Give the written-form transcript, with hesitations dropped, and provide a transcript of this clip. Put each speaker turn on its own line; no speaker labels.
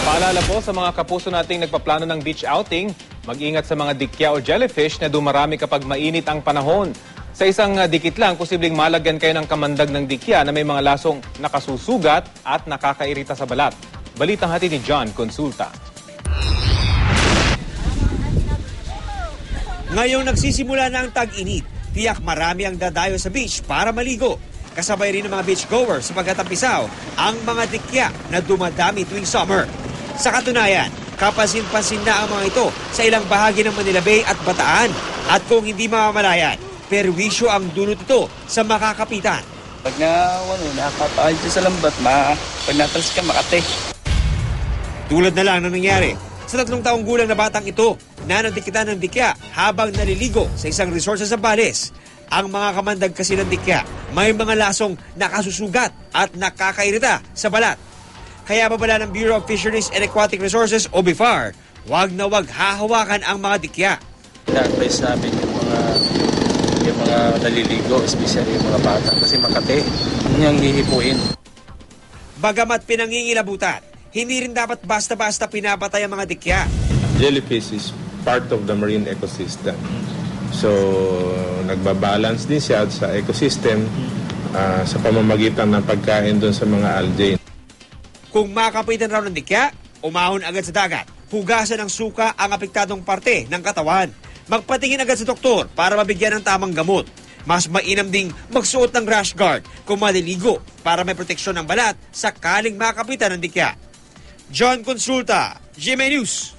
Paalala po sa mga kapuso nating nagpaplano ng beach outing, mag-ingat sa mga dikya o jellyfish na dumarami kapag mainit ang panahon. Sa isang dikit lang, posibleng malagyan kayo ng kamandag ng dikya na may mga lasong nakasusugat at nakakairita sa balat. Balitang hatid ni John Consulta.
Ngayong nagsisimula na ang tag-init, tiyak marami ang dadayo sa beach para maligo. Kasabay rin ng mga beachgoers sapagkat tampisaw ang mga dikya na dumadami tuwing summer. Sa katunayan, kapansin-pansin na ang mga ito sa ilang bahagi ng Manila Bay at Bataan. At kung hindi mamamalayan, perwisyo ang dulot ito sa makakapitan.
Pag nakapahid sa lambat, pag natalas ka, makate.
Tulad na lang na nangyari sa 3 taong gulang na batang ito na nadikitan ng dikya habang naliligo sa isang resort sa Zambales. Ang mga kamandag kasi ng dikya may mga lasong nakasusugat at nakakairita sa balat. Kaya babala ng Bureau of Fisheries and Aquatic Resources o BIFAR, wag na wag hahawakan ang mga dikya.
Na-advise namin yung mga naliligo, especially yung mga bata, kasi makate, yung hihipuin.
Bagamat pinangingilabutan, hindi rin dapat basta-basta pinapatay ang mga dikya.
Jellyfish is part of the marine ecosystem. So, nagbabalance din siya sa ecosystem sa pamamagitan ng pagkain doon sa mga algae.
Kung makapitan raw ng dikya, umahon agad sa dagat. Hugasan ng suka ang apektadong parte ng katawan. Magpatingin agad sa doktor para mabigyan ng tamang gamot. Mas mainam ding magsuot ng rash guard kung maliligo para may proteksyon ng balat sakaling makapitan ng dikya. John Consulta, GMA News.